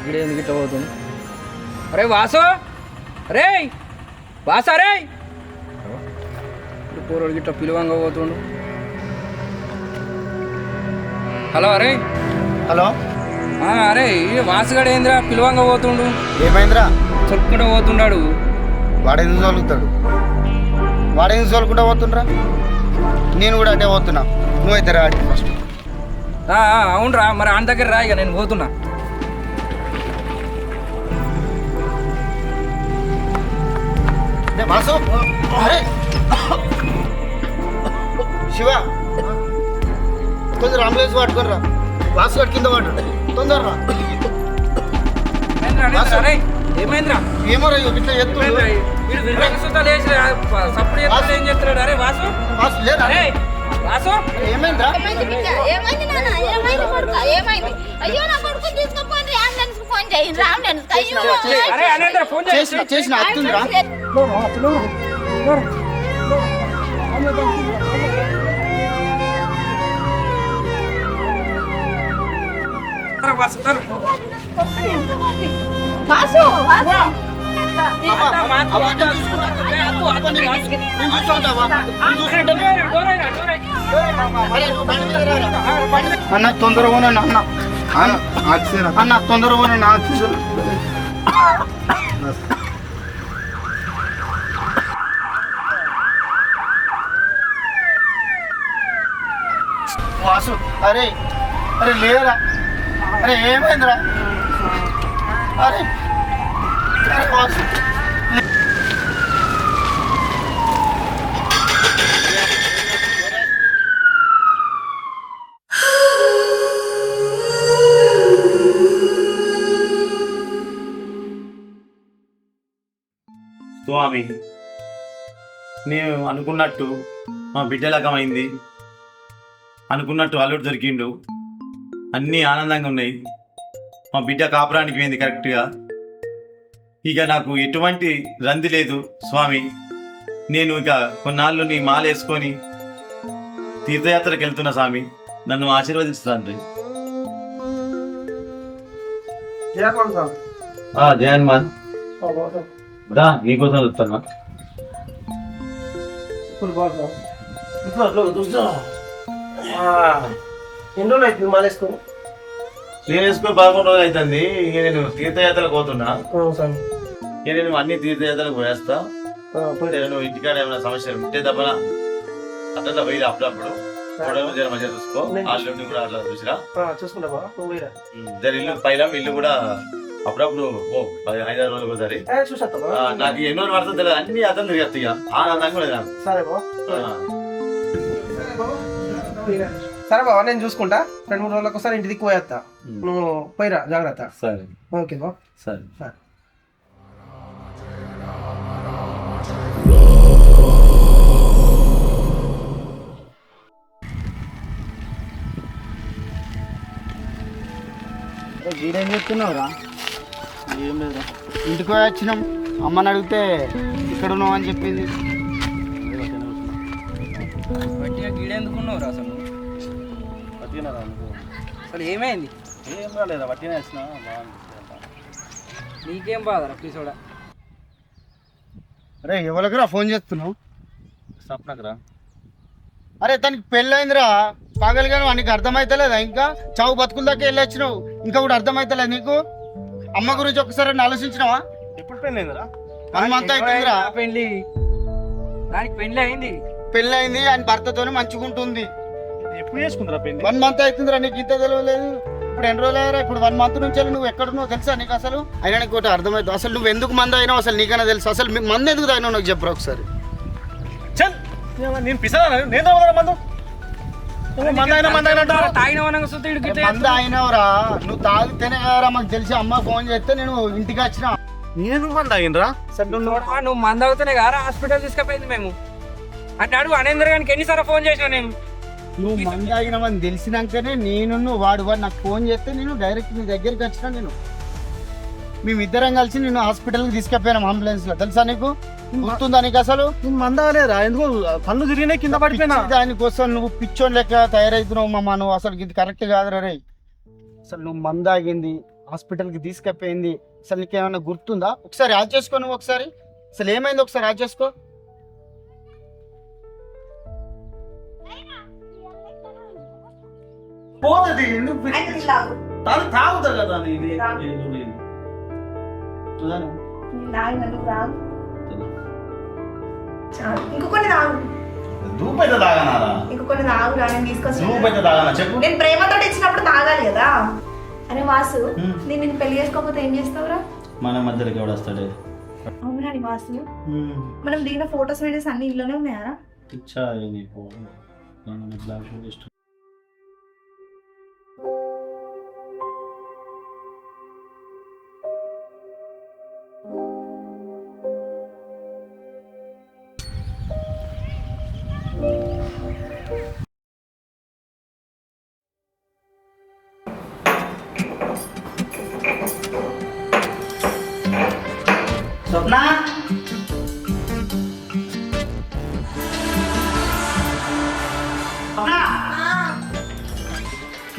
గిడ ఎందుకు ఇట్లా పోతుంది? అరే వాసు, అరే వాసు, అరే పూర్వడికి ఇట్లా పిలువంగా పోతుండు. హలో అరే. హలో. అరే వాసుగాడు ఏందిరా పిలువంగా పోతుండు? ఏమైందిరా? చొలుకుంటూ పోతున్నాడు. వాడేందుకు చదువుతాడు? వాడేందుకు చదువుకుంటా పోతుండ్రా? నేను కూడా అటే పోతున్నా. నువ్వైతే రా ఫస్ట్. అవునరా, మరి ఆయన దగ్గర రా, ఇక నేను పోతున్నా. వాసు, శివ కొంచెం అంబులెన్స్ పట్టుకోర్రా. వాసు గడి కింద పడ్డాడు, తొందరరా. ఏమైందిరా? ఏమో రా ఇట్లా ఎత్తుడు. ఏం చెప్తున్నాడు? అరే వాసు, వాసు లేదా? వాసు ఏమైందిరా? చేసిన అత్తుందిరా. అన్న తొందరగా అన్న అన్న తొందరగా వాసు. అరే అరే లేరా? అరే ఏమైందిరా? అరే అరే వాసు. స్వామి, నేను అనుకున్నట్టు మా బిడ్డ లకమైంది, అనుకున్నట్టు అల్లుడు దొరికిండు, అన్నీ ఆనందంగా ఉన్నాయి. మా బిడ్డ కాపురానికి పోయింది కరెక్ట్గా. ఇక నాకు ఎటువంటి రంది లేదు స్వామి. నేను ఇక కొన్నాళ్ళు నీ మాల వేసుకొని తీర్థయాత్రకు వెళ్తున్నా స్వామి. నన్ను ఆశీర్వదిస్తాను. జయన్మాన్ దా, నీకోసం వస్తున్నా. ఎన్ని రోజులు అవుతుంది మాలేసుకొని? నేను వేసుకొని 11 రోజులు అవుతుంది. ఇక నేను తీర్థయాత్రకు పోతున్నా. ఇక నేను అన్ని తీర్థయాత్రకు పోయేస్తా. నువ్వు ఇంటికాడ ఏమైనా సమస్యలు ఉంటే తప్పన అట్లా పోయి అప్పుడప్పుడు మంచిగా చూసుకో. ఆశలు కూడా అట్లా చూసిరా చూసుకుంటా. ఇల్లు పైలం ఇల్లు కూడా అప్పుడప్పుడు 5-6 రోజులు ఒకసారి. నాకు ఎన్నో పడుతుంది తెలియదు, అన్ని అతను తిరిగేస్తా. ఇక ఆనందంగా కూడా సరే బాబా, నేను చూసుకుంటా. 2-3 రోజులకు ఒకసారి ఇంటి దిక్కు పోయేస్తా. నువ్వు పోయిరా, జాగ్రత్త. సరే ఓకే బా. సరే. వీడేం చెప్తున్నావురా? ఏం లేదురా, ఇంటికి పోయి వచ్చినాం. అమ్మని అడిగితే ఇక్కడ ఉన్నావు అని చెప్పింది. గీడెందుకున్నావురా అసలు? అసలు ఏమైంది? ఏం రాలేదా? వట్టినే వచ్చిన. నీకేం బాధరా పిసోడా? అరే ఎవరికిరా ఫోన్ చేస్తున్నావు? సప్నకరా. అరే తనకి పెళ్ళయిందిరా, పగలుగాను. నీకు అర్థమైతలేదా? ఇంకా చావు బతుకుల దాకా వెళ్ళొచ్చినావు, ఇంకా కూడా అర్థమైతలేదు నీకు? అమ్మ గురించి ఒకసారి ఆలోచించినావా? ఎప్పుడు పెళ్ళైందిరా? 1 month అవుతుందిరా. పెళ్ళి దానికి పెళ్ళి అయింది. పెళ్ళయింది, ఆయన భర్తతోనే మంచుకుంటుంది. ఎప్పుడు చేసుకుంటారా పెళ్ళి? 1 month అవుతుందిరా. నీకు ఇంత తెలియలేదు? ఇప్పుడు ఎన్ని రోజులు అయ్యారా? ఇప్పుడు 1 month నుంచి నువ్వు ఎక్కడున్నావు తెలుసా నీకు? అసలు అయినా నీకు ఒకటి అర్థమవుతుంది. అసలు నువ్వు ఎందుకు మంది అయినావు అసలు నీకైనా తెలుసు? అసలు మంది ఎందుకు తాగినావు నాకు చెప్పరా ఒకసారి? నేను పిసా నేను మందు మంద అయినవరా? నువ్వు తాగితేనే కదరా మాకు తెలిసి. అమ్మ ఫోన్ చేస్తే నేను ఇంటికి వచ్చిన. నేను మంద అయినరా? నువ్వు మంద అవుతానే కదా హాస్పిటల్ తీసుకుపోయింది మేము అంటే. అడుగు అనేందర్ గారికి ఎన్నిసార్లు ఫోన్ చేసినా నేను. నువ్వు మంద ఆగినావని తెలిసినాకనే నేను వాడు నాకు ఫోన్ చేస్తే నేను డైరెక్ట్ నీ దగ్గరికి వచ్చినా. నేను మేమిద్దరం కలిసి నేను హాస్పిటల్కి తీసుకెళ్ళిపోయినాం అంబులెన్స్ లో. తెలుసా నీకు? గుర్తుందా నీకు? అసలు మందలేరా? ఎందుకు కళ్ళు తిరిగినా కింద పడిపోయినా? దానికోసం నువ్వు పిచ్చోని లెక్క తయారవుతున్నావు మామ. నువ్వు అసలు ఇది కరెక్ట్ కాదురా రే. అసలు నువ్వు మందాగింది హాస్పిటల్కి తీసుకెళ్ళింది అసలు నీకు ఏమైనా గుర్తుందా? ఒకసారి యాడ్ చేసుకో, నువ్వు ఒకసారి అసలు ఏమైంది ఒకసారి యాడ్ చేసుకో. పోతుంది ఎందుకు తాగుతా కదా ఇంకొన్ని తాగు, దూపైతే తాగనారా? ఇంకొన్ని తాగురా, నేను తీసుకొచ్చి దూపైతే తాగనా చెప్పు. నేను ప్రేమతో ఇచ్చినప్పుడు తాగాలి కదా. అరే వాసు, నేను నిన్ను పెళ్లి చేసుకోకపోతే ఏం చేస్తావురా? మన మధ్యలోకి ఎవడు వస్తాడే? అవునా నీ వాసు, మనం దిగిన ఫోటోస్ వీడియోస్ అన్ని ఇంట్లోనే ఉన్నాయారా? ఇచ్చా నీకు ఇష్టం. స్వప్న,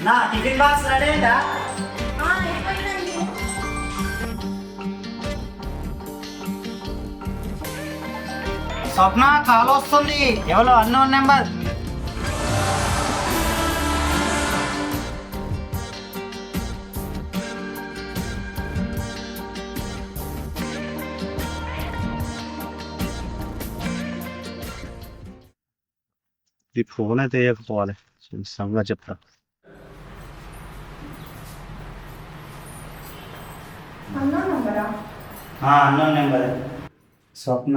నా టిఫిన్ బాక్స్ రెడీ అయిందా? స్వప్న, కాల్ వస్తుంది, ఎవరో అన్నోన్ నెంబర్. ఈ ఫోన్ అయితే వేయకపోవాలి, సంగా చెప్తా. Unknown number. స్వప్న,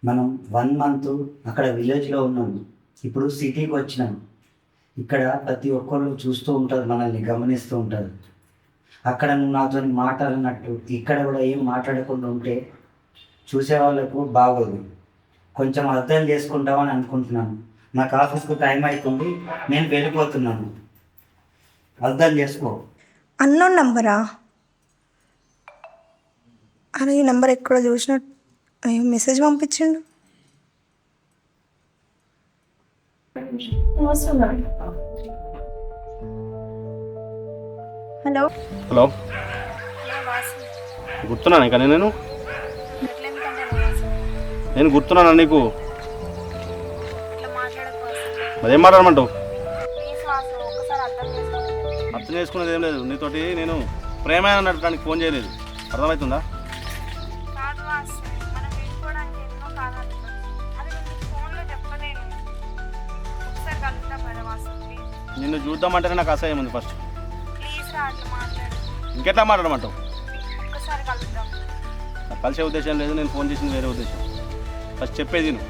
మనం 1 month అక్కడ విలేజ్లో ఉన్నాము, ఇప్పుడు సిటీకి వచ్చినాము. ఇక్కడ ప్రతి ఒక్కరు చూస్తూ ఉంటారు, మనల్ని గమనిస్తూ ఉంటారు. అక్కడ నువ్వు నాతో మాట్లాడినట్టు ఇక్కడ కూడా ఏం మాట్లాడకుండా ఉంటే చూసే వాళ్ళకు బాగోదు. కొంచెం అర్థం చేసుకుంటామని అనుకుంటున్నాను. నాకు ఆఫీస్కు టైం అవుతుంది, నేను వెళ్ళిపోతున్నాను. అర్థం చేసుకో. అన్నోన్ నంబరా? అరే ఈ నంబర్ ఎక్కడ చూసినట్టు మెసేజ్ పంపించిండు. హలో హలో, గుర్తున్నాను ఇంకా నేను గుర్తున్నాను నీకు. మరేం మాట్లాడమంటావు? అర్థం చేసుకునేది ఏం లేదు, నీతోటి నేను ప్రేమ అన్నట్టు దానికి ఫోన్ చేయలేదు, అర్థమవుతుందా? నిన్ను చూద్దామంటేనే నాకు అసహ్యం ఉంది. ఫస్ట్ ఇంకెట్లా మాట్లాడమంటావు? నాకు కలిసే ఉద్దేశం లేదు, నేను ఫోన్ చేసింది వేరే ఉద్దేశం. ఫస్ట్ చెప్పేది నువ్వు.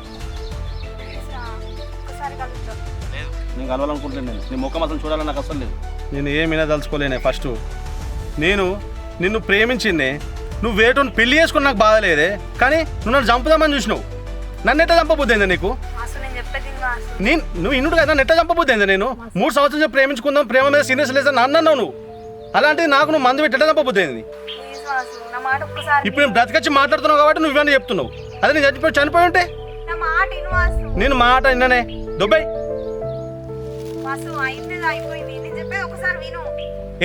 లేదు, నేను కలవాలనుకుంటున్నాను. నీ ముఖం అసలు చూడాలని నాకు అసలు లేదు. నేను ఏమైనా తలుచుకోలేనే. ఫస్ట్ నేను నిన్ను ప్రేమించిందే, నువ్వు వేటోని పెళ్లి చేసుకుని నాకు బాధ లేదే, కానీ నువ్వు నన్ను చంపుదామని చూసినావు. నన్ను ఎట్లా చంపబుద్ది అయిందా నీకు? నువ్వు ఇన్నుడు కదా, నన్ను ఎట్లా చంపబుద్ది అయిందా? నేను 3 సంవత్సరాలు ప్రేమించుకుందాం, ప్రేమ మీద సీరియస్ లేదు అని అన్నావు నువ్వు. అలాంటిది నాకు నువ్వు మందు పెట్టి ఎట్లా చంపబుద్ది అయింది? ఇప్పుడు నేను బ్రతికొచ్చి మాట్లాడుతున్నావు కాబట్టి నువ్వు ఇవన్నీ చెప్తున్నావు. అదే నేను చనిపోయి ఉంటే నేను మాట విన్ననే దుబాయ్.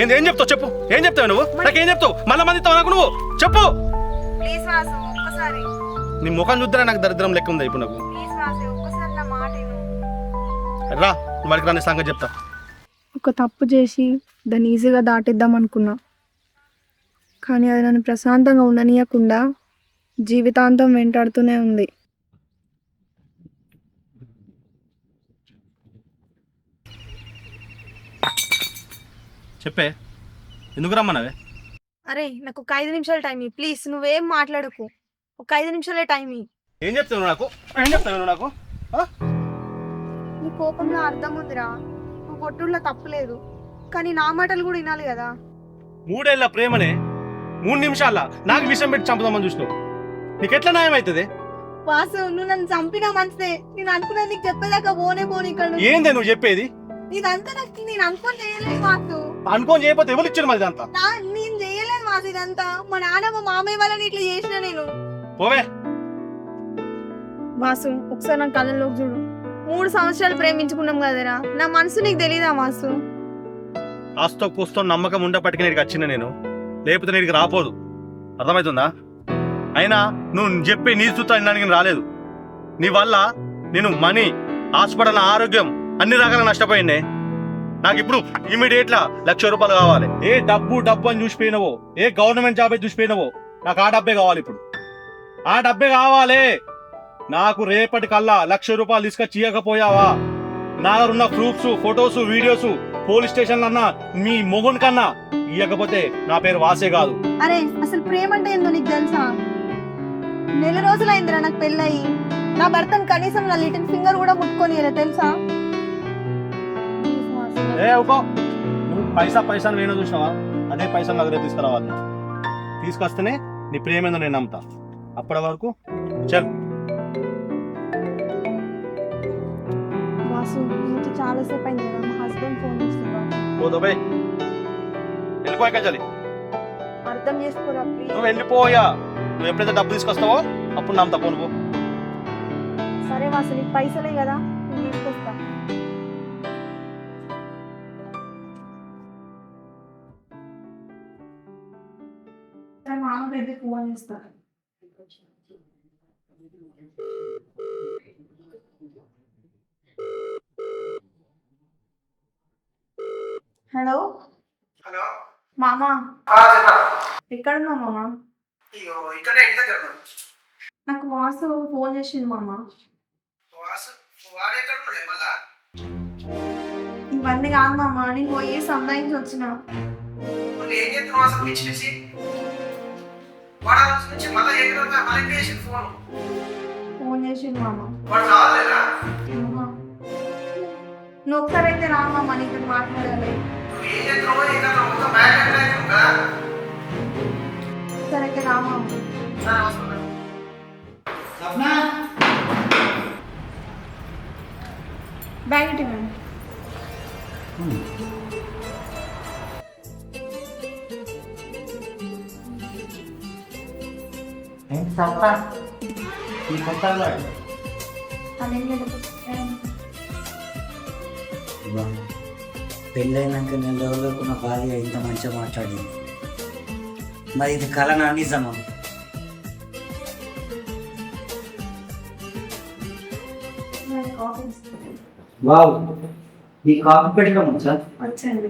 ఏం చెప్తావు చెప్పు, ఏం చెప్తావు నువ్వు? నాకేం చెప్తావు? మళ్ళీ మంది ఇస్తావు నాకు నువ్వు? చెప్పు. నీ ముఖం చూద్దరా నాకు దరిద్రం లెక్క ఉంది ఇప్పుడు నాకు. రా వాడికి రాని సంగతి చెప్తా. ఒక తప్పు చేసి దాన్ని ఈజీగా దాటిద్దాం అనుకున్నా, కానీ అది నన్ను ప్రశాంతంగా ఉండనీయకుండా జీవితాంతం వెంటాడుతూనే ఉంది. చెప్పే, ఎందుకు రమ్మన్నావే? అరే నాకు ఒక 5 నిమిషాలు టైం ఇయ్యి ప్లీజ్. నువ్వేం మాట్లాడకు, ఒక 5 నిమిషాలే టైం ఇయ్యి. ఏం చెప్తావు నాకు? ఏం చెప్తావు నాకు? నీ కోపంలో అర్థం ఉందిరా, నువ్వు కొట్టుల్లో తప్పులేదు, కానీ నా మాటలు కూడా వినాలి కదా. 3 ఏళ్ల ప్రేమనే 3 నిమిషాల నాకు విషయం పెట్టి చంపుదామని చూసినావు. నీకెట్లా న్యాయం అవుతుంది? వాసు, నువ్వు నన్ను చంపినా మంచిదే, నేను అనుకున్నా నీకు చెప్పేదాకా పోనే పోను ఇక్కడ. ఏందే నువ్వు చెప్పేది? ఇదంతా నాకు నేను అనుకోని చేయలేదు వాసు. అనుకోని చేయకపోతే ఎవరు ఇచ్చారు మరి ఇదంతా? నేను చేయలేదు వాసు ఇదంతా. మా నాన్న మా మామయ్య వాళ్ళని ఇట్లా చేసిన నేను. పోవే వాసు, ఒకసారి నా కళ్ళలోకి చూడు. 3 సంవత్సరాలు ప్రేమించుకున్నాం కదరా, నా మనసు నీకు తెలీదా వాసు? ఆస్తో కూస్తో నమ్మకం ఉండపట్టుకు నీకు వచ్చిన నేను, లేకపోతే నీకు రాపోదు. అర్థమవుతుందా? అయినా నువ్వు చెప్పి నీ చూస్తా నేను రాలేదు. నీ వల్ల నేను మనీ, హాస్పిటల్, ఆరోగ్యం అన్ని రకాలుగా నష్టపోయిందే. నాకు ఇప్పుడు ఇమీడియట్లా 1,00,000 రూపాయలు కావాలి. ఏ డబ్బు డబ్బు అని చూసిపోయినవో, ఏ గవర్నమెంట్ జాబ్ అయితే చూసిపోయినవో, నాకు ఆ డబ్బే కావాలి. ఇప్పుడు ఆ డబ్బే కావాలి నాకు. రేపటికల్లా 1,00,000 రూపాయలు తీసుకొచ్చి ఇవ్వకపోయావా, నా దగ్గర ఉన్న proofs, photos, videos police station అన్నా మీ మొగున్ కన్నా ఇవ్వకపోతే నా పేరు వాసే కాదు. అరే అసలు ప్రేమ అంటే ఏందో నీకు తెలుసా? నెల రోజులైందిరా నాకు పెళ్ళయి. నా భర్తను కనీసం నా లిటిల్ ఫింగర్ కూడా ముట్టుకొని తెలుసా? ఏ ఊకో, నువ్వు పైసా నేను చూసినావా? అదే పైసలు నా దగ్గర తీసుకురావాలి. తీసుకొస్తేనే నీ ప్రేమ ఏందో నేను నమ్ముతా. అప్పటి వరకు చల్. వాసు నీకు చాలాసేపు అయింది కదా, మా హస్బెండ్ ఫోన్ చేస్తున్నా. పోదు బై, వెళ్ళిపోయాక చలి. అర్థం చేసుకోరా ప్లీజ్. నువ్వు వెళ్ళిపోయా. నువ్వు ఎప్పుడైతే డబ్బు తీసుకొస్తావో అప్పుడు నమ్ముతా. పో నువ్వు. సరే వాసు, నీకు పైసలే కదా, నేను తీసుకొస్తా. మామ పెద్ద ఫోన్ చేస్తా. హలో హలో మామా, చెప్పరా? ఎక్కడున్నావు మామా? అయ్యో ఇక్కడే ఇంటి దగ్గర ఉన్నాడు. నాకు వాసు ఫోన్ చేసింది మామా. వాడు ఎక్కడ ఉన్నాడు మళ్ళా? ఇవన్నీ కాదు మామా, నేను పోయి సందాయించి వచ్చిన. నువ్వు ఏం చేస్తున్నావు అసలు? పిచ్చి పిచ్చి వాడు ఆ రోజు నుంచి మళ్ళీ ఎక్కడ మళ్ళీ చేసింది ఫోన్ చేసింది మామా. వాడు రావాలేదా? మామా, నువ్వు ఒకసారి అయితే రా మామా, నీకు మాట్లాడాలి. నువ్వు ఏం చేస్తున్నావో ఏం కదా మొత్తం బ్యాగ్ అయిపోయింది కదా. సరే అయితే రా మామా. బ్యాగ్ ఇటు ఇవ్వండి. అదేం లేదు. పెళ్ళైనాక 4 రోజులకు నా భార్య ఇంత మంచిగా మాట్లాడింది. మరి ఇది కలనా నిజమా? వావ్, ఈ కాఫీ పెట్టడం వచ్చా? వచ్చండి.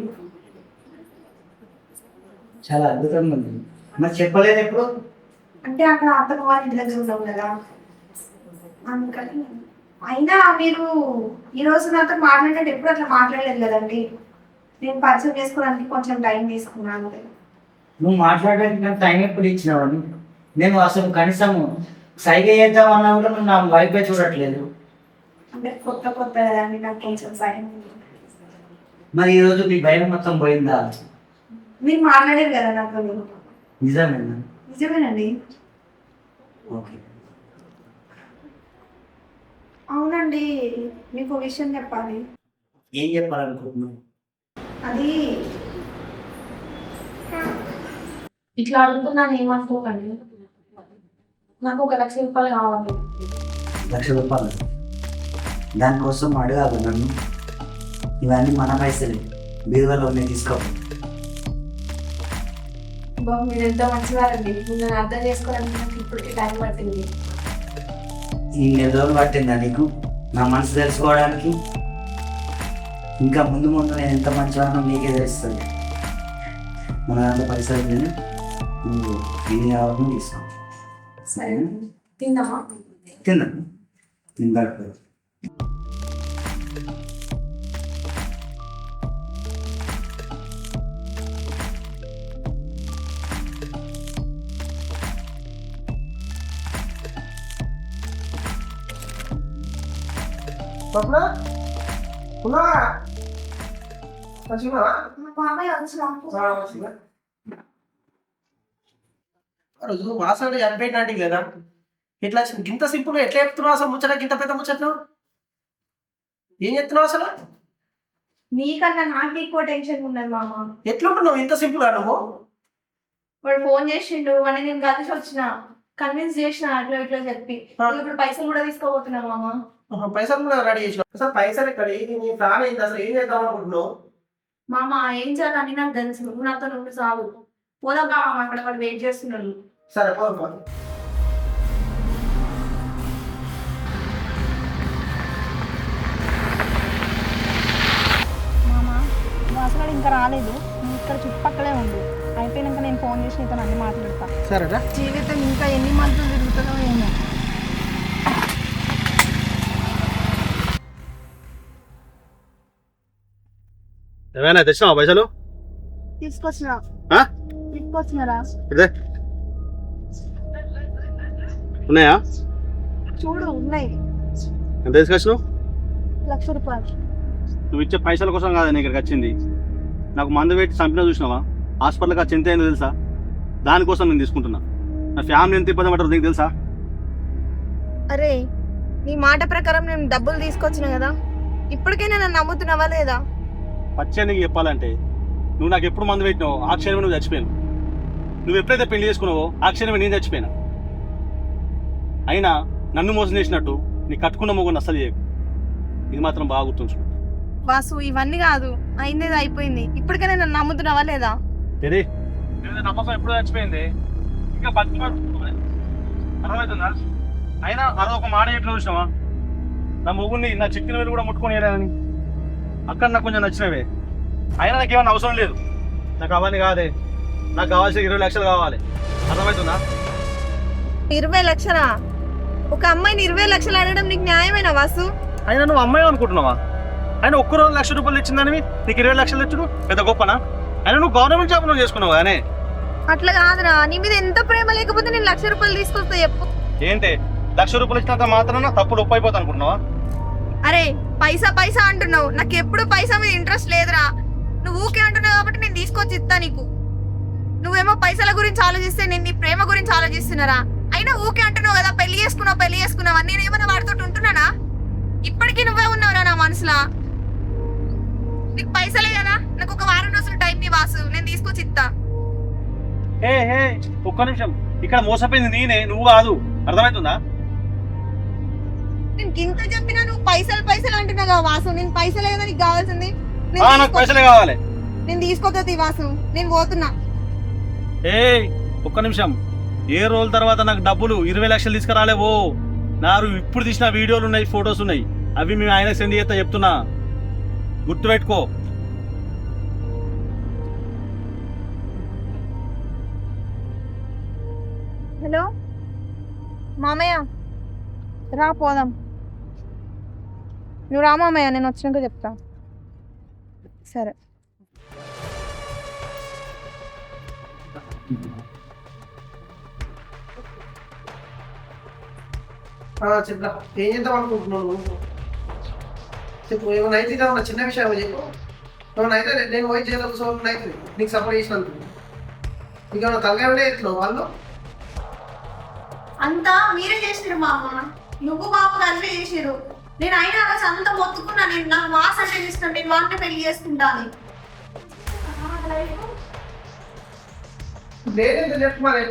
చాలా అద్భుతంగా ఉంది. మరి చెప్పలేదు ఎప్పుడు? అంటే అక్కడ అత్తమ్మ వాళ్ళ ఇంటి దగ్గర ఉన్నాం కదా, అందుకని. అయినా మీరు ఈ రోజు నాతో మాట్లాడినట్టు ఎప్పుడు అట్లా మాట్లాడలేదు కదండి. నేను పరిచయం చేసుకోవడానికి కొంచెం టైం తీసుకున్నాను. నువ్వు మాట్లాడడానికి నాకు టైం ఎప్పుడు ఇచ్చినావని? నేను అసలు కనీసం సైగ చేద్దామన్నా కూడా నువ్వు నా వైపే చూడట్లేదు. అంటే కొత్త కదండి, నాకు కొంచెం భయం. మరి ఈరోజు నీ భయం మొత్తం పోయిందా? మీరు మాట్లాడారు కదా నాతో. నిజమేనా? నిజమేనండి. ఓకే. అవునండి, మీకు ఒక విషయం చెప్పాలి. ఏం చెప్పాలనుకుంటున్నావు? అది ఇట్లా అడుగుతున్నాను, ఏమనుకోకండి. నాకు 1,00,000 రూపాయలు కావాలి. 1,00,000 రూపాయలు? దానికోసం అడగాలి నన్ను? ఇవన్నీ మన పైసలే, బీరువాలో ఉన్నాయి, తీసుకో. మీరు ఎంత మంచివారండి. నేను అర్థం చేసుకోవడానికి నాకు ఇప్పటికీ టైం పట్టింది. ఈ 4 రోజులు పట్టిందా నీకు నా మనసు తెలుసుకోవడానికి? ఇంకా ముందు ముందు నేను ఎంత మంచివాడినో నీకే తెలుస్తుంది. మన దాంట్లో పైసలు నేను నువ్వు ఎన్ని కావాలని తీసుకో. సరే, తిందామా? తిందా నేను గడపదు. స్వప్న ఉన్నావా? మంచిగున్నావా? మా బాబాయ్ వచ్చిన ఆ రోజు వాసన చనిపోయినట్టు కదా, ఇట్లా ఇంత సింపుల్ ఎట్లా చెప్తున్నావు అసలు? ముచ్చట ఇంత పెద్ద ముచ్చట్లు ఏం చెప్తున్నావు అసలు? నీకన్నా నాకు ఎక్కువ టెన్షన్ ఉన్నది మామ. ఎట్లుంటున్నావు ఇంత సింపుల్ గా నువ్వు? వాడు ఫోన్ చేసిండు అని నేను కలిసి వచ్చిన, కన్విన్స్ చేసిన అట్లా ఇట్లా చెప్పి. ఇప్పుడు పైసలు కూడా తీసుకోబోతున్నా మామ. పైసలు కూడా రెడీ చేసినావు. అసలు పైసలు ఎక్కడ? నీ ప్లాన్ ఏంటి అసలు? ఏం చేద్దాం అనుకుంటున్నావు? మామ ఏం చేయాలని నాకు తెలుసు, నువ్వు నాతో నుండి చాలు. పోదాం రా మామ, అక్కడ వాడు వెయిట్ చేస్తున్నాడు. సరే పో. మామ వాసుగాడు ఇంకా రాలేదు, నువ్వు ఇక్కడ చుట్టుపక్కలే ఉండు. అయిపోయినాక నేను ఫోన్ చేసి నీతో అన్ని మాట్లాడతా. సరేనా? జీవితం ఇంకా ఎన్ని మంత్రులు తిరుగుతుందో ఏమో. ఏమైనా తెచ్చినావా పైసలు? తీసుకొచ్చినా ఆ? తీసుకొచ్చినారా? ఇదే ఉన్నాయా? చూడు ఉన్నాయి. ఎంత తీసుకొచ్చినావు? 1,00,000 రూపాయలు. నువ్వు ఇచ్చే పైసల కోసం కాదు నేను ఇక్కడికి వచ్చింది. నాకు మందు పెట్టి చంపినా చూసినావా? హాస్పిటల్కి వచ్చి ఎంత అయిందో తెలుసా? దానికోసం నేను తీసుకుంటున్నా. నా ఫ్యామిలీ ఎంత ఇబ్బంది పడతారు నీకు తెలుసా? అరే నీ మాట ప్రకారం నేను డబ్బులు తీసుకొచ్చిన కదా, ఇప్పటికైనా నన్ను నమ్ముతున్నావా లేదా? పచ్చే నీకు చెప్పాలంటే నువ్వు నాకు ఎప్పుడు మందు పెట్టినావు ఆ క్షణమే నువ్వు చచ్చిపోయాను. నువ్వు ఎప్పుడైతే పెళ్లి చేసుకున్నావో ఆ క్షణమే నేను చచ్చిపోయినా. అయినా నన్ను మోసం చేసినట్టు నీ కట్టుకున్న మొగ్గుని అస్సలు చేయకు. ఇది మాత్రం బాగా గుర్తుంచు. వాసు ఇవన్నీ కాదు, అయిందేది అయిపోయింది. ఇప్పటికైనా నన్ను నమ్ముతున్నావా లేదా? ఏది నమ్మకం ఎప్పుడో చచ్చిపోయింది, ఇంకా అర్థమవుతుందా? అయినా అదొక మాట ఎట్లా చూసినావా? నా మొగుడిని నా చిక్కిన వేలు కూడా ముట్టుకొని వేయలేదని అక్కడ నాకు కొంచెం నచ్చినవే. అయినా నాకు ఏమన్నా అవసరం లేదు. నాకు అవన్నీ కాదే, నాకు కావాల్సిన 20 లక్షలు కావాలి. అర్థమవుతుందా? 20 లక్షలా? ఒక అమ్మాయిని 20 లక్షలు అడగడం నీకు న్యాయమేనా వాసు? అయినా నువ్వు అమ్మాయి అనుకుంటున్నావా? అయినా ఒక్క రోజు 1,00,000 రూపాయలు ఇచ్చిందని నీకు 20 లక్షలు ఇచ్చుడు పెద్ద గొప్పనా? అయినా నువ్వు గవర్నమెంట్ జాబ్ నువ్వు చేసుకున్నావు అనే. అట్లా కాదురా, నీ మీద ఎంత ప్రేమ లేకపోతే నేను 1,00,000 రూపాయలు తీసుకొస్తా చెప్పు. ఏంటి 1,00,000 రూపాయలు ఇచ్చినంత మాత్రాన తప్పులు ఒప్పు అయిపోతా అనుకుంటున్నావా? అరే పైసా పైసా అంటున్నావు, నాకు ఎప్పుడు పైసా మీద ఇంట్రెస్ట్ లేదురా. నువ్వు ఊకే అంటున్నావు కాబట్టి నేను తీసుకొచ్చి ఇస్తా నీకు. నువ్వేమో పైసల గురించి ఆలోచిస్తే నేను నీ ప్రేమ గురించి ఆలోచిస్తున్నారా? అయినా ఊకే అంటున్నావు కదా పెళ్లి చేసుకున్నావు అని. నేనేమన్నా వాడితో ఉంటున్నానా? ఇప్పటికీ నువ్వే ఉన్నావురా నా మనసులో. నీకు పైసలే కదా, నాకు ఒక వారం రోజులు టైం నీ వాసు, నేను తీసుకొచ్చి ఇస్తా. హే ఒక్క నిమిషం, ఇక్కడ మోసపోయింది నేనే, నువ్వు కాదు. అర్థమవుతుందా? నేను ఇంత చెప్పినా నువ్వు పైసలు అంటున్నావు కదా వాసు. నేను పైసలే కదా నీకు కావాల్సింది. నాకు పైసలే కావాలి. నేను తీసుకోతుంది వాసు, నేను పోతున్నా. ఒక్క నిమిషం, ఏ రోజుల తర్వాత నాకు డబ్బులు 20 లక్షలు తీసుకురాలేవో. నారు ఇప్పుడు తీసిన వీడియోలు ఉన్నాయి, ఫొటోస్ ఉన్నాయి, అవి మేము ఆయన సెండ్ చేస్తా చెప్తున్నా, గుర్తుపెట్టుకో. హలో మామయ్య, రా పోదాం. నువ్వు రా మామయ్య, నేను వచ్చినాక చెప్తా. సరే. చెప్పరా, ఏం చేద్దాం అనుకుంటున్నావు నువ్వు? చెప్పు, ఏమైనా అయితే ఏమన్నా చిన్న విషయం చెప్పు. ఏమైనా అయితే నేను వైట్ చేయాలి, సో అయితే నీకు సపోర్ట్ చేసినందుకు ఇంకేమైనా తలగా ఉండే ఎత్తున్నావు వాళ్ళు. అంతా మీరే చేసిరు మామ, నువ్వు బాబు కలిసి చేసిరు. నేను అయినా అంత మొత్తుకున్నా, నేను నాకు వాస్ అంటే ఇష్టం, నేను వాడిని పెళ్లి చేసుకుంటాను. నేనేంత చెప్పు మరి,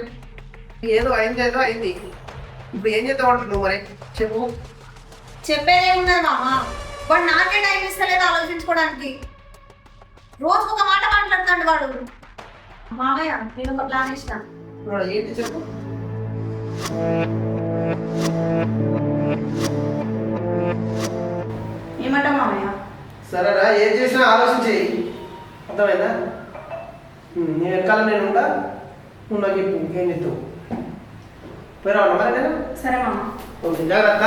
ఏదో అయింది. ఇప్పుడు ఏం చేద్దాం అంటున్నావు మరి చెప్పు. చెప్పేదే ఉన్నది మామ, వాడు నాకే టైం ఇస్తలేదు ఆలోచించుకోవడానికి. రోజుకు ఒక మాట మాట్లాడుతాడు వాడు. మామయ్య నేను ఒక ప్లాన్ ఇష్టం. ఏంటి చెప్పు. ఏమంటా మామయ్య? సరేరా, ఏం చేసినా ఆలోచించి అర్థమైందా? నేను వెనకాల నేను ఉంటా, నువ్వు నాకు చెప్పు ఇంకేం చెప్తావు. పోయి రావాలి మరి నేను. సరే మామ. ఓకే, జాగ్రత్త.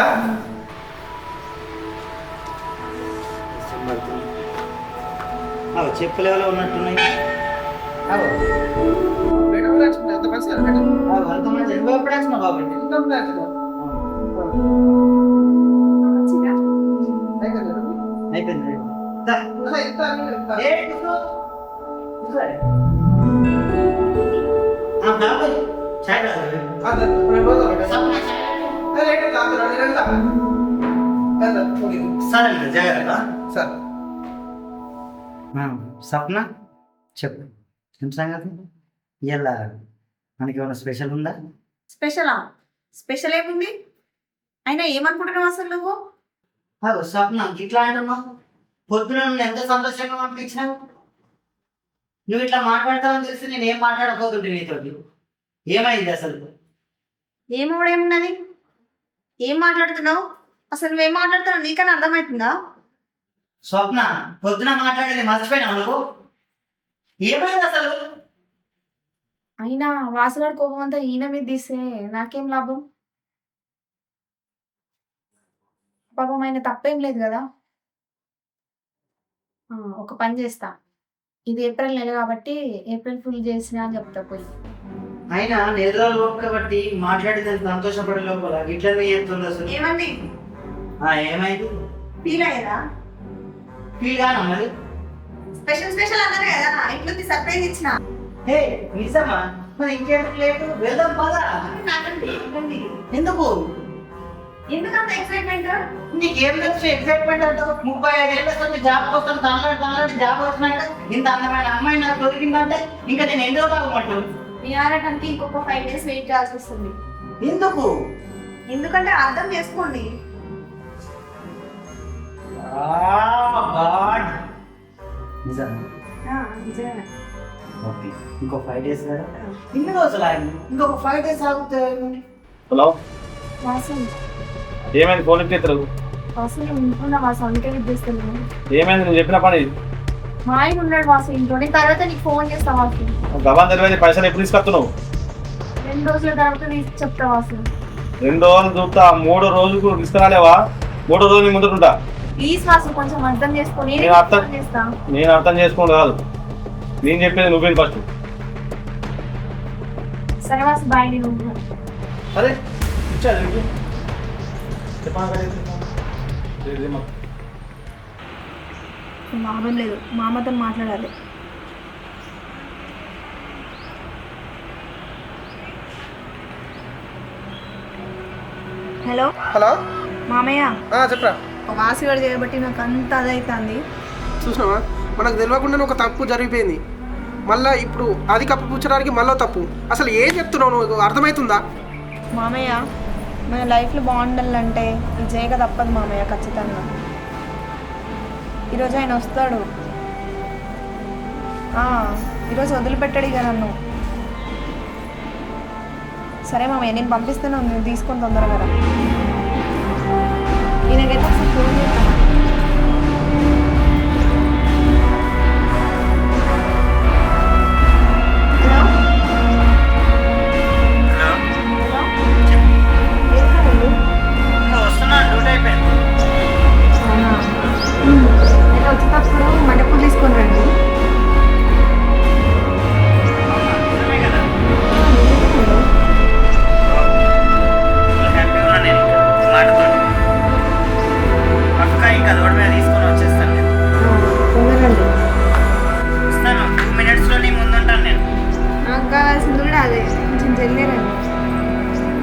చెప్పులు ఎవరో ఉన్నట్టున్నాయి. ఎంత పైసలు పెట్టు. నువ్వు ఎప్పుడు వేసినావు బాబు? అయిపోయింది. సరే జాగ్రత్త. సార్ సప్న చెప్పు, ఏం సంగతి? ఇలా మనకి ఏమైనా స్పెషల్ ఉందా? స్పెషల్ ఏముంది? అయినా ఏమనుకుంటున్నావు అసలు నువ్వు? స్వప్న ఇట్లా అంటున్నావు, పొద్దున ఎంత సంతోషంగా పంపించినావు, నువ్వు ఇట్లా మాట్లాడతావని తెలిసి నేను ఏం మాట్లాడకపోతుంటే నీతోటి. ఏమైంది అసలు? ఏమోడేమున్నది? ఏం మాట్లాడుతున్నావు? అసలు నువ్వేం మాట్లాడుతున్నావు నీకన్నా అర్థమవుతుందా? స్వప్న, పొద్దున మాట్లాడేది మర్చిపోయినా నువ్వు? ఏమైంది అసలు? అయినా వాసుగారి కోపం అంతా ఈయన మీద తీస్తే నాకేం లాభం? పాపం ఆయన తప్పేం లేదు కదా. ఒక పని చేస్తా, ఇది ఏప్రిల్ నెల కాబట్టి ఏప్రిల్ ఫుల్ చేసినా అని చెప్తా పోయి. అయినా నెల రోజులు కాబట్టి మాట్లాడితే సంతోషపడే లోపల ఇట్లా చేస్తుంది అసలు. ఏమండి ఏమైంది? ఫీల్ అయ్యారా? ఫీల్ కానా మరి? స్పెషల్ అన్నారు కదా, ఇంట్లో సర్ప్రైజ్ ఇచ్చిన. హే నిజమా? మరి ఇంకేంటి లేదు, వెళ్దాం పదా. ఎందుకు? ఎందుకంత ఎక్సైట్మెంట్? నీకేం తెలుసు ఎక్సైట్మెంట్ అంటావు? 35 ఏళ్ళ నుంచి జాబ్ కోసం తాను జాబ్ వస్తున్నాక ఇంత అందమైన అమ్మాయి నాకు దొరికిందంటే ఇంకా నేను ఎందుకు తాగమంటావు? మీ ఆడటానికి ఇంకొక 5 days వెయిట్ చేయాల్సి వస్తుంది. ఎందుకు? ఎందుకంటే అర్థం చేసుకోండి. నిజమే. ఓకే, ఇంకో 5 days కదా. ఇన్ని రోజులు ఆగి ఇంకొక 5 days ఆగితే. హలో, వాసు ఏమైంది? ఫోన్ ఎత్తారు. వాసు నేను ఇంట్లో వాసు అందుకే ఇద్దేస్తున్నాను. ఏమైంది? నువ్వు చెప్పిన పని. మా ఆయన ఉన్నాడు వాసు ఇంట్లో, నేను తర్వాత నీకు ఫోన్ చేస్తా వాసు. గబాన్ తెలియదు, పైసలు ఎప్పుడు తీసుకొస్తున్నావు? 2 రోజుల తర్వాత నీకు చెప్తా వాసు. 2 రోజులు చూపుతా, 3 రోజులకు తీసుకురాలేవా? 3 రోజులు ముందుంటా. ప్లీజ్ వాసు కొంచెం అర్థం చేసుకొని నేను అర్థం చేసుకోండి కాదు, నేను చెప్పేది నువ్వేది ఫస్ట్. సరే వాసు బాయ్. నేను అరే ఇచ్చారు మామూలు లేదు, మామతో మాట్లాడాలి. హలో హలో మామయ్య, చెప్పరా. వాసివాడు చేయబట్టి నాకు అంత అదైతుంది. చూసినావా, మనకు తెలియకుండానే ఒక తప్పు జరిగిపోయింది. మళ్ళీ ఇప్పుడు అది కప్పిపుచ్చడానికి మళ్ళీ తప్పు. అసలు ఏం చెప్తున్నావు నువ్వు? అర్థమవుతుందా? మామయ్య, మన లైఫ్లో బాగుండాలంటే ఇది చేయక తప్పదు మామయ్య, ఖచ్చితంగా. ఈరోజు ఆయన వస్తాడు. ఈరోజు వదిలిపెట్టాడు ఇక నన్ను. సరే మామయ్య, నేను పంపిస్తాను, నువ్వు తీసుకొని తొందరగా రా. ఈయనకైతే ఒకసారి ఫోన్ చేస్తాను. వచ్చేటప్పుడు మడపూలు తీసుకొని రండి.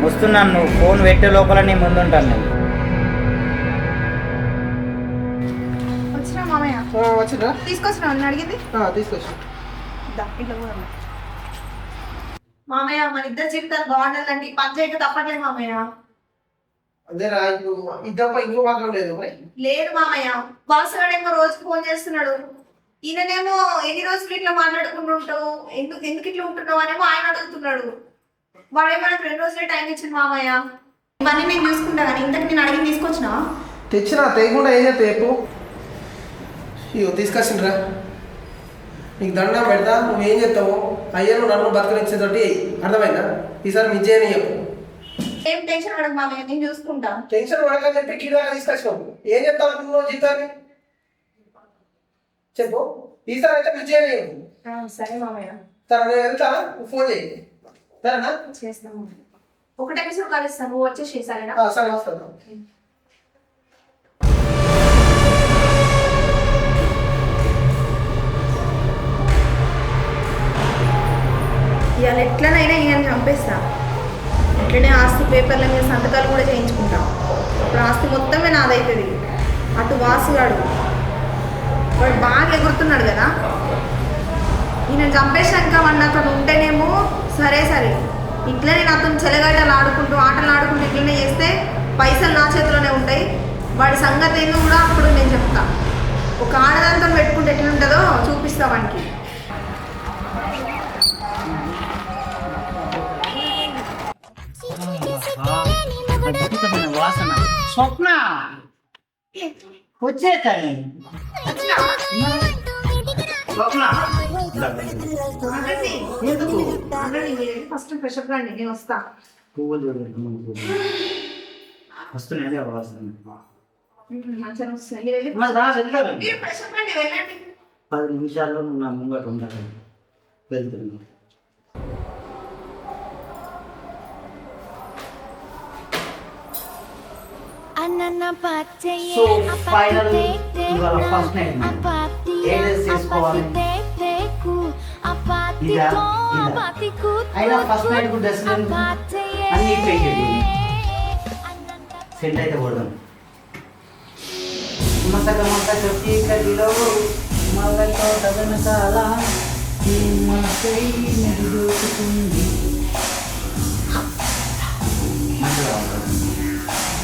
వస్తున్నాను, నువ్వు ఫోన్ పెట్టే లోపల నీ ముందుంటాను నేను. వచ్చినా మామయ్య? వచ్చిందా? తీసుకొచ్చినా అని అడిగింది. తీసుకొచ్చి ఇట్లా కూడా మామయ్య, మన ఇద్దరు జీవితాలు బాగుండాలంటే పని చేయక తప్పట్లేదు మామయ్య. అదేరా, ఇద్దరు ఇంకో మాత్రం లేదు. లేదు మామయ్య, బాసుగాడేమో రోజు ఫోన్ చేస్తున్నాడు. ఈయననేమో ఎన్ని రోజులు ఇట్లా మాట్లాడుకుంటుంటావు, ఎందుకు ఇట్లా ఉంటున్నావు అనేమో ఆయన అడుగుతున్నాడు. వాడేమో నాకు 2 రోజులే టైం ఇచ్చింది మామయ్య. ఇవన్నీ నేను చూసుకుంటా కానీ ఇంతకు నేను అడిగి తీసుకొచ్చినా? తెచ్చినా, తెగకుండా ఏం చేస్తా చెప్పు. ఇగో తీసుకొచ్చిండ్రా, నీకు దండం పెడతా. నువ్వు ఏం చేస్తావు? అయ్యను నన్ను బతకనిచ్చేతోటి అర్థమైందా? ఈసారి మీ చేయని చెప్పు. ఏం టెన్షన్ పడదు మామయ్య, నేను చూసుకుంటా. టెన్షన్ పడకని చెప్పి కిరాగా తీసుకొచ్చినావు. ఏం చెప్తావు అనుకున్నావు జీవితాన్ని? చెప్పు. ఈసారి అయితే మీ చేయని చెప్పు. సరే మామయ్య. తన నేను వెళ్తా, నువ్వు ఫోన్ చేయి. సరేనా? చేస్తాము. ఒకటే ఎపిసోడ్ కలుస్తాను, నువ్వు వచ్చేసి సరేనా? సరే, వస్తాను. ఇవాళ ఎట్లనైనా ఈయన చంపేస్తా. ఎట్లనే ఆస్తి పేపర్ల మీద సంతకాలు కూడా చేయించుకుంటా. ఇప్పుడు ఆస్తి మొత్తమే నాదవుతుంది. అటు వాసుగాడు వాడు బాగా ఎగురుతున్నాడు కదా, ఈయన చంపేశాక వాడు అతను ఉంటేనేమో సరే ఇట్లనే నాతో చెలగాటలు ఆడుకుంటూ ఇట్లనే చేస్తే పైసలు నా చేతిలోనే ఉంటాయి. వాడి సంగతి ఏందో కూడా అప్పుడు నేను చెప్తా. ఒక ఆడదాంతో పెట్టుకుంటే ఎట్లుంటుందో చూపిస్తా వానికి. అద్భుతమైన వాసన. స్వప్న వచ్చేసాను. స్వప్న ఎందుకు ఫస్ట్ ఫ్రెషప్ రండి, నేను వస్తా. పువ్వులు వస్తున్నాయి వాసన. మంచిగా వస్తుంది. మీరు వెళ్ళి మరి రా, వెళ్తాను. మీరు ఫ్రెషప్ రండి, వెళ్ళండి. 10 నిమిషాల్లో నువ్వు నా ముంగట ఉండాలి. వెళ్తున్నాను. సో ఫైనల్ ఇవాళ ఫస్ట్ నైట్ ఏ డ్రెస్ తీసుకోవాలి? ఇదా అయినా ఫస్ట్ నైట్ కు డ్రెస్ అన్ని పే చేయాలి. సెంట్ అయితే కొడదాం. మసక మసక చీకటిలో మళ్ళతో తదనకాల ఈ మనసై మెరుగొస్తుంది.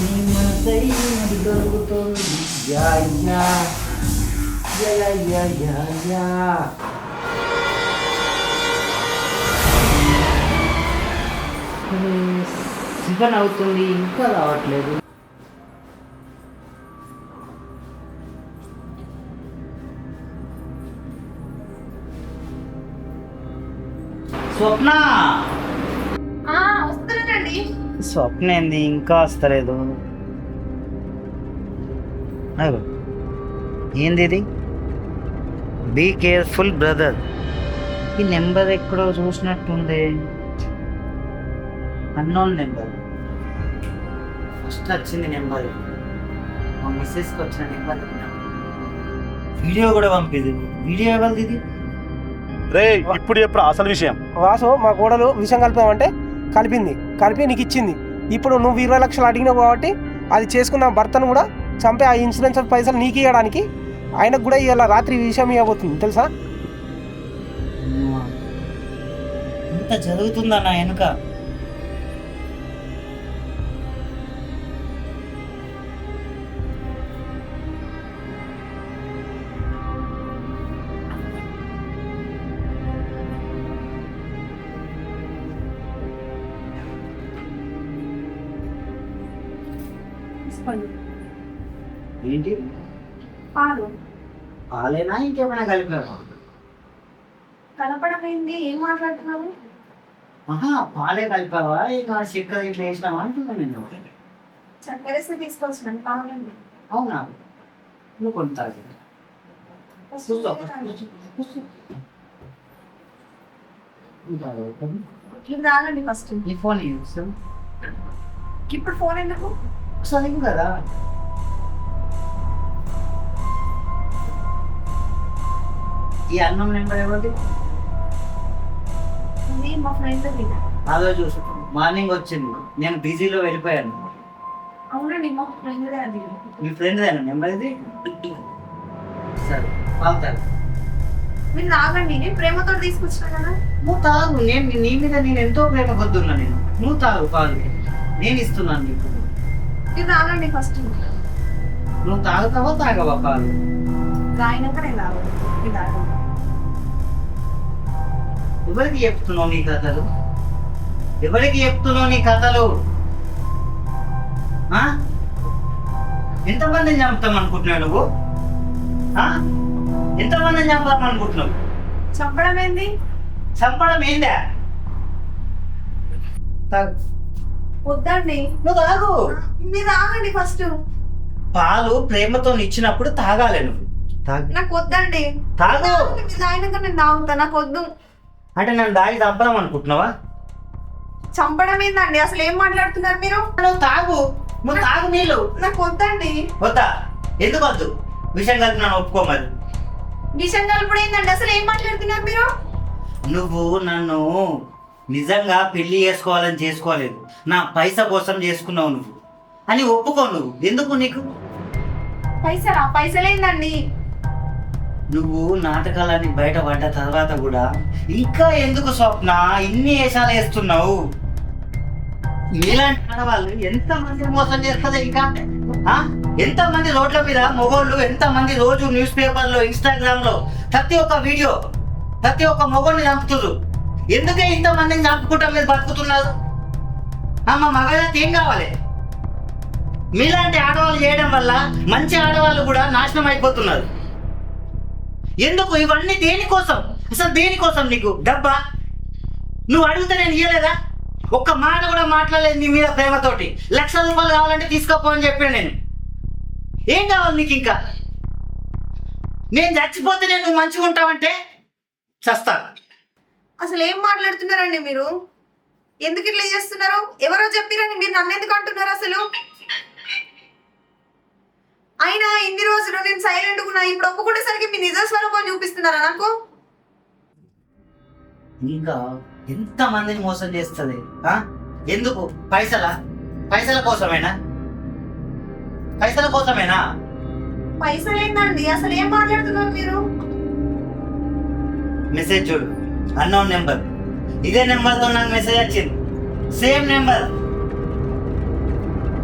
నీ మనసై మెరుగొలుగుతుంది. యా యా యా యా యా యా. సిఫన్ అవుతుంది, ఇంకా రావట్లేదు. స్వప్న వస్తున్నానండి. స్వప్న ఏంది ఇంకా వస్తలేదు? అగో ఏంది ఇది? Be careful brother. ఈ నెంబర్ ఎక్కడో చూసినట్టుంది. Unknown number. ఫస్ట్ వచ్చింది నెంబర్, మా మిస్సెస్కి వచ్చిన నెంబర్. వీడియో కూడా పంపిది. వీడియో ఎవరిది ఇది? రే ఇప్పుడు చెప్పు అసలు విషయం. వాసు మా కోడలు విషయం కలిపామంటే కలిపి నీకు ఇచ్చింది. ఇప్పుడు నువ్వు 20 లక్షలు అడిగినావు కాబట్టి అది చేసుకున్న భర్తను కూడా చంపే ఆ ఇన్సూరెన్స్ పైసలు నీకు ఇవ్వడానికి ఆయనకు కూడా ఇవాళ రాత్రి ఈ విషయం ఇవ్వబోతుంది తెలుసా? ఇంత జరుగుతుందా నా వెనుక? ఏంటి? పాలు పాలేనా ఇంకేమైనా కలిపావా? కలపడం ఏంది? ఏం మాట్లాడుతున్నావు? పాలే కలిపావా? ఇక చక్కెర ఇట్లా వేసినావా అంటున్నా నేను. చక్కెర వేసి తీసుకొచ్చినాను. కావాలండి. అవునా? నువ్వు కొంటావు. ఇది రాగండి ఫస్ట్. నీ ఫోన్ యూస్ ఇప్పుడు ఫోన్ ఎందుకు? చదివు కదా. ఈ అన్నం నెంబర్ ఎవరిది? ఇది మా ఫ్రెండ్. అదో చూసు. మార్నింగ్ వచ్చింది, నేను బిజీలో వెళ్ళిపోయాను. అవునండి, మా ఫ్రెండ్ అది. మీ ఫ్రెండ్ దాని నెంబర్ ఇది? సరే పంపుతాను. మీరు రాగండి, నేను ప్రేమతో తీసుకొచ్చిన కదా. నువ్వు తాగు. నీ మీద నేను ఎంతో ప్రేమ పొద్దున్నా. నువ్వు తాగు పాలు, నేను ఇస్తున్నాను నీకు. మీరు రాగండి ఫస్ట్. నువ్వు తాగుతావా తాగవా పాలు? రాయినాక నేను రావాలి. మీరు రాగండి. ఎవరికి చెప్తున్నావు నీ కథలు? ఎవరికి చెప్తున్నావు నీ కథలు? ఎంతమందిని చంపుతాం అనుకుంటున్నావు నువ్వు? ఎంతమందిని చంపాలనుకుంటున్నావు? చంపడం ఏంది? చంపడం ఏందా? వద్దండి. నువ్వు తాగు. మీరు రాగండి ఫస్ట్. పాలు ప్రేమతో ఇచ్చినప్పుడు తాగాలి నువ్వు. తాగు. నాకు వద్దండి. తాగు. మీరు తాగినాక నేను తాగుతా. నాకు వద్దు. అంటే నన్ను దాగి చంపడం అనుకుంటున్నావా? చంపడం ఏందండి? అసలు ఏం మాట్లాడుతున్నారు మీరు? నువ్వు తాగు. నువ్వు తాగు నీళ్ళు. నాకు వద్దండి. వద్దా? ఎందుకు వద్దు? విషయం కలిపి నన్ను ఒప్పుకో. మరి విషయం కలుపుడు ఏందండి? అసలు ఏం మాట్లాడుతున్నారు మీరు? నువ్వు నన్ను నిజంగా పెళ్లి చేసుకోవాలని చేసుకోలేదు, నా పైసా కోసం చేసుకున్నావు నువ్వు అని ఒప్పుకో. నువ్వు ఎందుకు? నీకు పైసలా? పైసలేందండి? నువ్వు నాటకాలని బయటపడ్డ తర్వాత కూడా ఇంకా ఎందుకు స్వప్న ఇన్ని వేషాలు వేస్తున్నావు? ఇలాంటి ఆడవాళ్ళు ఎంతమంది మోసం చేస్తుంది? ఇంకా ఎంతమంది రోడ్ల మీద మొగోళ్ళు, ఎంతమంది రోజు న్యూస్ పేపర్లో, ఇన్స్టాగ్రామ్ లో ప్రతి ఒక్క వీడియో, ప్రతి ఒక్క మొగోడిని చంపుతున్నారు. ఎందుకే ఇంతమందిని చంపుకుంటా మీరు బతుకుతున్నారు? మా మగజాతి ఏం కావాలి? మీలాంటి ఆడవాళ్ళు చేయడం వల్ల మంచి ఆడవాళ్ళు కూడా నాశనం అయిపోతున్నారు. ఎందుకు ఇవన్నీ? దేనికోసం? అసలు దేనికోసం? నీకు డబ్బా? నువ్వు అడిగితే నేను ఇయ్యలేదా? ఒక్క మాట కూడా మాట్లాడలేదు నీ మీద ప్రేమతోటి. 1,00,000 రూపాయలు కావాలంటే తీసుకోపో అని చెప్పాను నేను. ఏం కావాలి నీకు ఇంకా? నేను చచ్చిపోతే నేను నువ్వు మంచిగా ఉంటావంటే చస్తా. అసలు ఏం మాట్లాడుతున్నారండి మీరు? ఎందుకు ఇట్లా చేస్తున్నారు? ఎవరో చెప్పిరని మీరు నన్ను ఎందుకు అంటున్నారు అసలు? అయినా ఇన్ని రోజులు నేను సైలెంట్ ఉన్నా, ఇప్పుడు ఒప్పుకునేసరికి మీ నిజ స్వరూపం చూపిస్తున్నారా నాకు? ఇంకా ఎంతమందిని మోసం చేస్తుంది? ఎందుకు? పైసల కోసమేనా? పైసల కోసమేనా? పైసలు ఏంటండి? అసలు ఏం మాట్లాడుతున్నారు మీరు? మెసేజ్ చూడు, అన్నోన్ నెంబర్. ఇదే నెంబర్తో నాకు మెసేజ్ వచ్చింది, సేమ్ నెంబర్.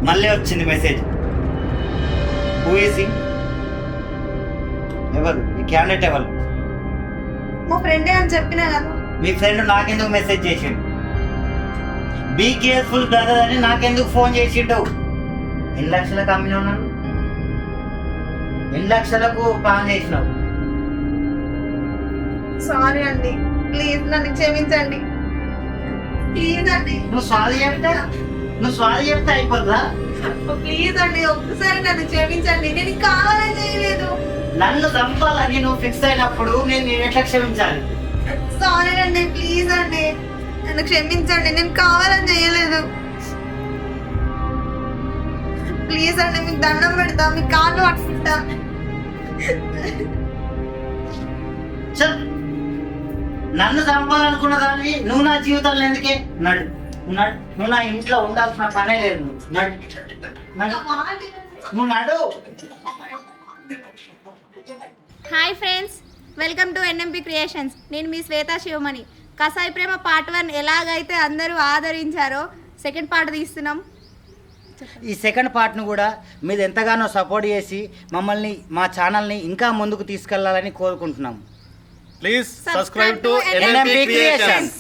మళ్ళీ వచ్చింది మెసేజ్. ఎవరు ఈ క్యాండిడేట్? ఎవరు? మా ఫ్రెండే అని చెప్పినా కదా. మీ ఫ్రెండ్ నాకెందుకు మెసేజ్ చేసిండు? బీ కేర్ఫుల్ బ్రదర్ అని నాకెందుకు ఫోన్ చేసిండు? ఎన్ని లక్షలకు అమ్మినా ఉన్నాను? ఎన్ని లక్షలకు ప్లాన్ చేసినావు? సారీ అండి, ప్లీజ్ నన్ను క్షమించండి. ప్లీజ్ అండి. నువ్వు సారీ చెప్తే అయిపోతుందా? ప్లీజ్ అండి, ఒక్కసారి నన్ను క్షమించండి. నేను కావాలని చేయలేదు. నన్ను చంపాలని నువ్వు ఫిక్స్ అయినప్పుడు నేను ఎట్లా క్షమించాలి? సారీ అండి, ప్లీజ్ అండి నన్ను క్షమించండి. నేను కావాలని చేయలేదు. ప్లీజ్ అండి, మీకు దండం పెడతా, మీ కాళ్ళు పట్టుకుంటా. చల్, నన్ను చంపాలనుకున్న దాన్ని నువ్వు నా జీవితంలో ఎందుకే? నడు, నువ్వు నా ఇంట్లో ఉండాల్సిన పనే లేదు. నువ్వు నడు. Hi friends, welcome to NMP creations. నేను మీ శ్వేతా శివమణి. కసాయి ప్రేమ పార్ట్ 1 ఎలాగైతే అందరూ ఆదరించారో సెకండ్ పార్ట్ తీస్తున్నాం. ఈ సెకండ్ పార్ట్ను కూడా మీరు ఎంతగానో సపోర్ట్ చేసి మమ్మల్ని, మా ఛానల్ని ఇంకా ముందుకు తీసుకెళ్లాలని కోరుకుంటున్నాం. Please subscribe to NMP Creations.